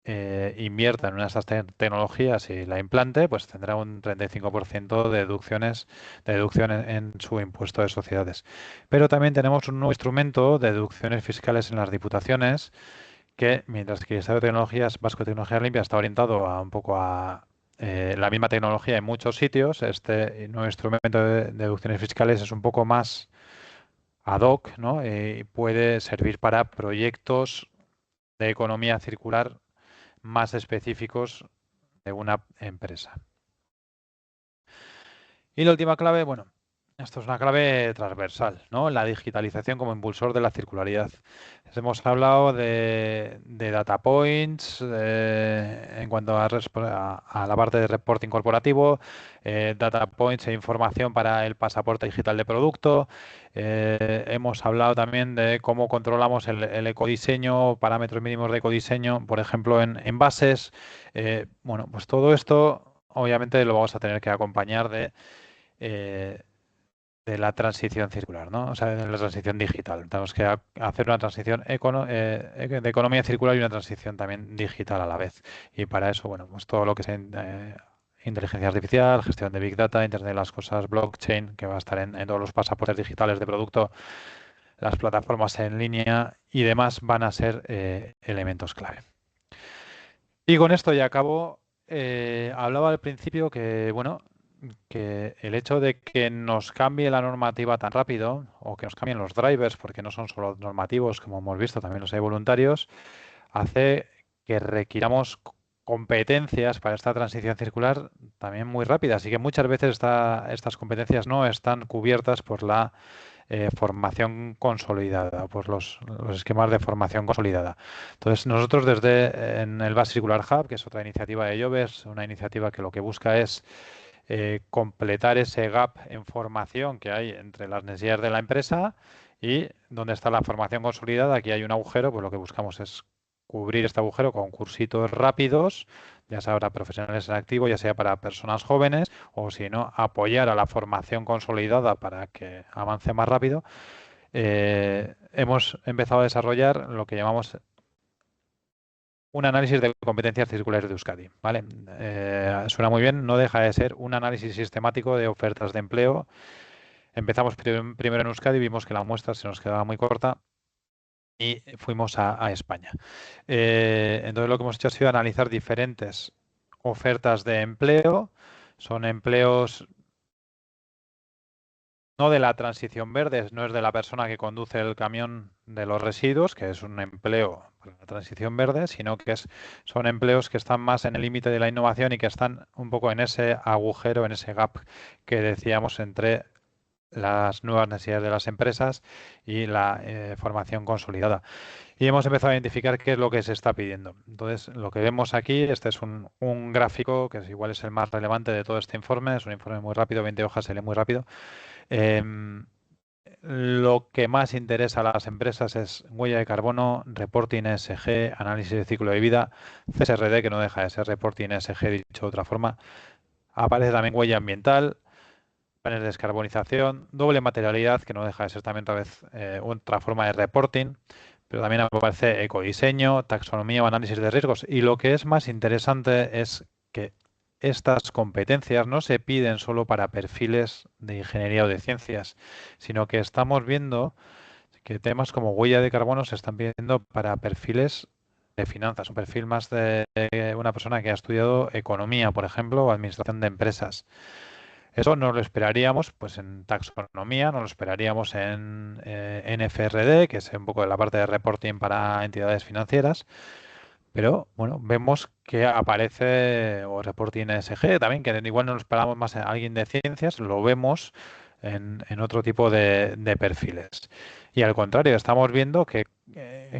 invierta en una de estas tecnologías y la implante, pues tendrá un 35% de deducción en su impuesto de sociedades. Pero también tenemos un nuevo instrumento de deducciones fiscales en las diputaciones que, mientras que el Estado de Tecnologías, Vasco de Tecnología Limpia, está orientado a un poco a la misma tecnología en muchos sitios, este nuevo instrumento de deducciones fiscales es un poco más ad hoc, ¿no? Y puede servir para proyectos de economía circular más específicos de una empresa. Y la última clave, bueno, esto es una clave transversal, ¿no? La digitalización como impulsor de la circularidad. Hemos hablado de data points en cuanto a la parte de reporting corporativo, data points e información para el pasaporte digital de producto. Hemos hablado también de cómo controlamos el ecodiseño, parámetros mínimos de ecodiseño, por ejemplo, en envases. Bueno, pues todo esto obviamente lo vamos a tener que acompañar eh, de la transición circular, ¿no? O sea, de la transición digital. Tenemos que hacer una transición de economía circular y una transición también digital a la vez. Y para eso, bueno, pues todo lo que sea inteligencia artificial, gestión de Big Data, Internet de las cosas, blockchain, que va a estar en todos los pasaportes digitales de producto, las plataformas en línea y demás van a ser elementos clave. Y con esto ya acabo. Hablaba al principio que, bueno, que el hecho de que nos cambie la normativa tan rápido o que nos cambien los drivers, porque no son solo normativos, como hemos visto, también los hay voluntarios, hace que requiramos competencias para esta transición circular también muy rápida. Así que muchas veces estas competencias no están cubiertas por la formación consolidada, por los esquemas de formación consolidada. Entonces, nosotros desde en el Basque Circular Hub, que es otra iniciativa de Jovers, una iniciativa que lo que busca es completar ese gap en formación que hay entre las necesidades de la empresa y donde está la formación consolidada. Aquí hay un agujero, pues lo que buscamos es cubrir este agujero con cursitos rápidos, ya sea para profesionales en activo, ya sea para personas jóvenes, o si no, apoyar a la formación consolidada para que avance más rápido. Hemos empezado a desarrollar lo que llamamos un análisis de competencias circulares de Euskadi, ¿vale? Suena muy bien, no deja de ser un análisis sistemático de ofertas de empleo. Empezamos primero en Euskadi, vimos que la muestra se nos quedaba muy corta y fuimos a España. Entonces lo que hemos hecho ha sido analizar diferentes ofertas de empleo. Son empleos no de la transición verde, no es de la persona que conduce el camión de los residuos, que es un empleo para la transición verde, sino que son empleos que están más en el límite de la innovación y que están un poco en ese agujero, en ese gap que decíamos entre las nuevas necesidades de las empresas y la formación consolidada. Y hemos empezado a identificar qué es lo que se está pidiendo. Entonces, lo que vemos aquí, este es un gráfico que igual es el más relevante de todo este informe, es un informe muy rápido, 20 hojas, se lee muy rápido. Lo que más interesa a las empresas es huella de carbono, reporting ESG, análisis de ciclo de vida, CSRD, que no deja de ser reporting ESG, dicho de otra forma. Aparece también huella ambiental, planes de descarbonización, doble materialidad, que no deja de ser también otra vez otra forma de reporting, pero también aparece ecodiseño, taxonomía o análisis de riesgos. Y lo que es más interesante es que estas competencias no se piden solo para perfiles de ingeniería o de ciencias, sino que estamos viendo que temas como huella de carbono se están pidiendo para perfiles de finanzas, un perfil más de una persona que ha estudiado economía, por ejemplo, o administración de empresas. Eso no lo esperaríamos pues en taxonomía, no lo esperaríamos en NFRD, que es un poco de la parte de reporting para entidades financieras, pero bueno, vemos que aparece o reporting ESG también, que igual no lo esperamos más en alguien de ciencias, lo vemos en otro tipo de perfiles. Y al contrario, estamos viendo que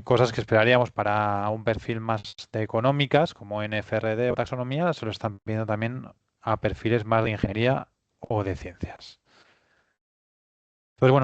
cosas que esperaríamos para un perfil más de económicas, como NFRD o taxonomía, se lo están viendo también a perfiles más de ingeniería o de ciencias. Entonces, bueno,